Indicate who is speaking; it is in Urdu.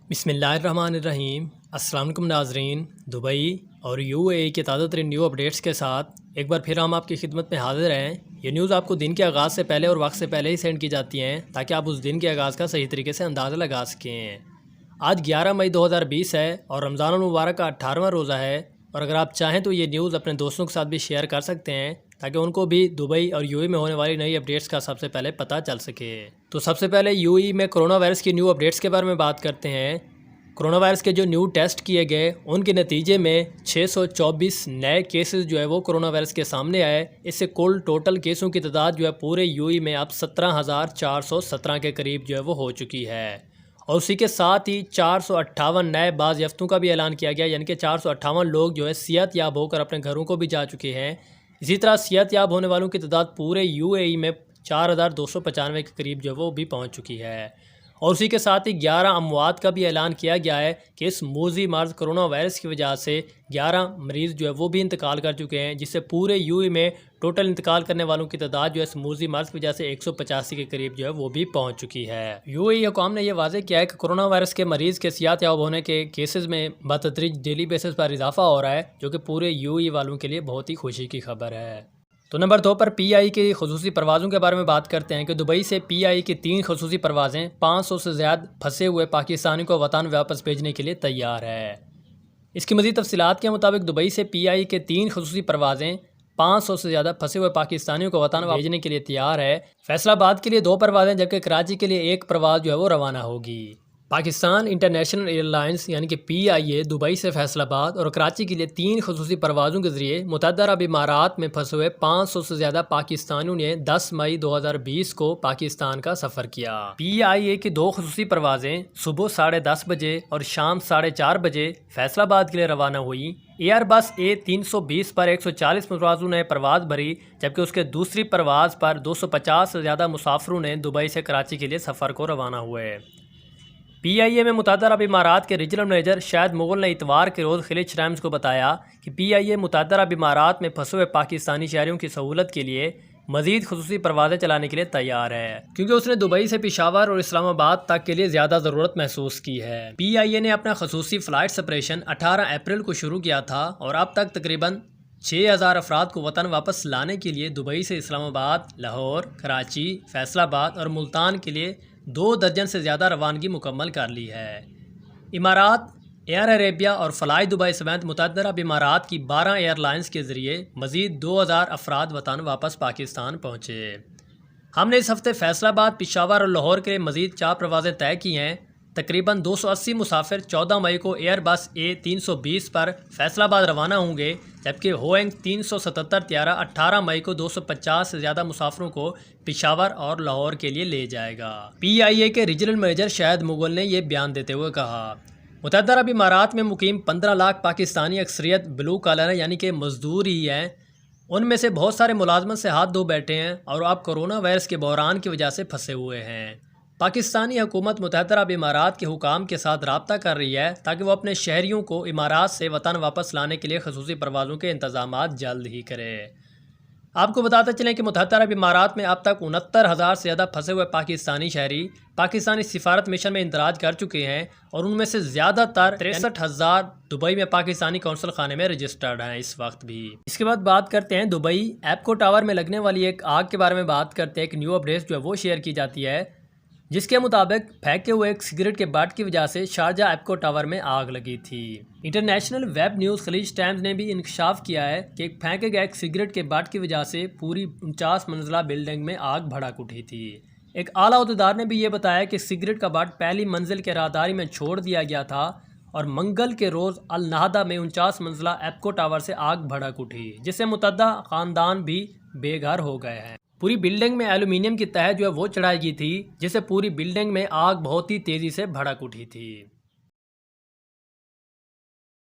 Speaker 1: بسم اللہ الرحمن الرحیم۔ السلام علیکم ناظرین، دبئی اور UAE کے تازہ ترین نیو اپڈیٹس کے ساتھ ایک بار پھر ہم آپ کی خدمت میں حاضر ہیں۔ یہ نیوز آپ کو دن کے آغاز سے پہلے اور وقت سے پہلے ہی سینڈ کی جاتی ہیں تاکہ آپ اس دن کے آغاز کا صحیح طریقے سے اندازہ لگا سکیں۔ آج 11 مئی 2020 ہے اور رمضان المبارک کا 18واں روزہ ہے، اور اگر آپ چاہیں تو یہ نیوز اپنے دوستوں کے ساتھ بھی شیئر کر سکتے ہیں تاکہ ان کو بھی دبئی اور UAE میں ہونے والی نئی اپڈیٹس کا سب سے پہلے پتہ چل سکے۔ تو سب سے پہلے UAE میں کرونا وائرس کی نیو اپڈیٹس کے بارے میں بات کرتے ہیں۔ کرونا وائرس کے جو نیو ٹیسٹ کیے گئے ان کے نتیجے میں 624 نئے کیسز جو ہے وہ کرونا وائرس کے سامنے آئے۔ اس سے کل ٹوٹل کیسوں کی تعداد جو ہے پورے UAE میں اب 17,417 کے قریب جو ہے وہ ہو چکی ہے، اور اسی کے ساتھ ہی 458 نئے باز یافتوں کا بھی اعلان کیا گیا، یعنی کہ 458 لوگ جو ہے صحت یاب ہو کر اپنے گھروں کو بھی جا چکے ہیں۔ اسی طرح صحت یاب ہونے والوں کی تعداد پورے UAE میں 4,295 کے قریب جو ہے وہ بھی پہنچ چکی ہے، اور اسی کے ساتھ ہی 11 اموات کا بھی اعلان کیا گیا ہے کہ اس موذی مرض کرونا وائرس کی وجہ سے 11 مریض جو ہے وہ بھی انتقال کر چکے ہیں، جس سے پورے UAE میں ٹوٹل انتقال کرنے والوں کی تعداد جو ہے اس موذی مرض کی وجہ سے 185 کے قریب جو ہے وہ بھی پہنچ چکی ہے۔ UAE حکام نے یہ واضح کیا ہے کہ کرونا وائرس کے مریض کے صحت یاب ہونے کے کیسز میں بتدریج ڈیلی بیسس پر اضافہ ہو رہا ہے، جو کہ پورے UAE والوں کے لیے بہت ہی خوشی کی خبر ہے۔ تو نمبر 2 پر PI کی خصوصی پروازوں کے بارے میں بات کرتے ہیں کہ دبئی سے PI کی 3 خصوصی پروازیں 500 سے زیادہ پھنسے ہوئے پاکستانیوں کو وطن واپس بھیجنے کے لیے تیار ہے۔ اس کی مزید تفصیلات کے مطابق دبئی سے PI کے 3 خصوصی پروازیں 500 سے زیادہ پھنسے ہوئے پاکستانیوں کو وطن بھیجنے کے لیے تیار ہے۔ فیصل آباد کے لیے 2 پروازیں جبکہ کراچی کے لیے 1 پرواز جو ہے وہ روانہ ہوگی۔ پاکستان انٹرنیشنل ایئر لائنز یعنی کہ PIA دبئی سے فیصل آباد اور کراچی کے لیے 3 خصوصی پروازوں کے ذریعے متحدہ عرب امارات میں پھنسے ہوئے 500 سے زیادہ پاکستانیوں نے 10 مئی 2020 کو پاکستان کا سفر کیا۔ PIA کی 2 خصوصی پروازیں صبح 10:30 بجے اور شام 4:30 بجے فیصل آباد کے لیے روانہ ہوئی۔ ایئر بس A320 پر 140 مسافروں نے پرواز بھری، جبکہ اس کے دوسری پرواز پر 250 سے زیادہ مسافروں نے دبئی سے کراچی کے لیے سفر کو روانہ ہوئے۔ PIA میں متحدہ عرب امارات کے ریجنل مینیجر شاہد مغل نے اتوار کے روز خلیج ٹائمز کو بتایا کہ PIA متحدہ عرب امارات میں پھنسے ہوئے پاکستانی شہریوں کی سہولت کے لیے مزید خصوصی پروازیں چلانے کے لیے تیار ہے، کیونکہ اس نے دبئی سے پشاور اور اسلام آباد تک کے لیے زیادہ ضرورت محسوس کی ہے۔ PIA نے اپنا خصوصی فلائٹ آپریشن 18 اپریل کو شروع کیا تھا اور اب تک تقریباً 6,000 افراد کو وطن واپس لانے کے لیے دبئی سے اسلام آباد، لاہور، کراچی، فیصل آباد اور ملتان کے لیے 2 درجن سے زیادہ روانگی مکمل کر لی ہے۔ امارات، ایئر عربیہ اور فلائی دبئی سمیت متحدہ عرب امارات کی 12 ایئر لائنز کے ذریعے مزید 2,000 افراد وطن واپس پاکستان پہنچے۔ ہم نے اس ہفتے فیصل آباد، پشاور اور لاہور کے لیے مزید 4 پروازیں طے کی ہیں۔ تقریباً 280 مسافر 14 مئی کو ایئر بس A320 پر فیصل آباد روانہ ہوں گے، جبکہ ہوئنگ 377 طیارہ 18 مئی کو 250 سے زیادہ مسافروں کو پشاور اور لاہور کے لیے لے جائے گا۔ PIA کے ریجنل مینیجر شاہد مغل نے یہ بیان دیتے ہوئے کہا، متحدہ عرب امارات میں مقیم 15 لاکھ پاکستانی اکثریت بلو کالر ہیں، یعنی کہ مزدور ہی ہیں۔ ان میں سے بہت سارے ملازمت سے ہاتھ دھو بیٹھے ہیں اور اب کرونا وائرس کے بحران کی وجہ سے پھنسے ہوئے ہیں۔ پاکستانی حکومت متحدہ عرب امارات کے حکام کے ساتھ رابطہ کر رہی ہے تاکہ وہ اپنے شہریوں کو امارات سے وطن واپس لانے کے لیے خصوصی پروازوں کے انتظامات جلد ہی کرے۔ آپ کو بتاتے چلیں کہ متحدہ عرب امارات میں اب تک 69,000 سے زیادہ پھنسے ہوئے پاکستانی شہری پاکستانی سفارت مشن میں اندراج کر چکے ہیں، اور ان میں سے زیادہ تر 63,000 دبئی میں پاکستانی قونصل خانے میں رجسٹرڈ ہیں اس وقت بھی۔ اس کے بعد بات کرتے ہیں دبئی ایپکو ٹاور میں لگنے والی ایک آگ کے بارے میں بات کرتے ہیں۔ ایک نیو اپڈیٹ جو ہے وہ شیئر کی جاتی ہے، جس کے مطابق پھینکے ہوئے ایک سگریٹ کے بٹ کی وجہ سے شارجہ ایپکو ٹاور میں آگ لگی تھی۔ انٹرنیشنل ویب نیوز خلیج ٹائمز نے بھی انکشاف کیا ہے کہ ایک پھینکے گئے ایک سگریٹ کے بٹ کی وجہ سے پوری 49 منزلہ بلڈنگ میں آگ بھڑک اٹھی تھی۔ ایک اعلیٰ عہدیدار نے بھی یہ بتایا کہ سگریٹ کا بٹ پہلی منزل کے راہداری میں چھوڑ دیا گیا تھا اور منگل کے روز النہدہ میں 49 منزلہ ایپکو ٹاور سے آگ بھڑک اٹھی، جس سے متعدد خاندان بھی بے گھر ہو گئے ہیں۔ پوری بلڈنگ میں ایلومینیم کی تہ جو ہے وہ چڑھائی گئی تھی، جس سے پوری بلڈنگ میں آگ بہت ہی تیزی سے بھڑک اٹھی تھی۔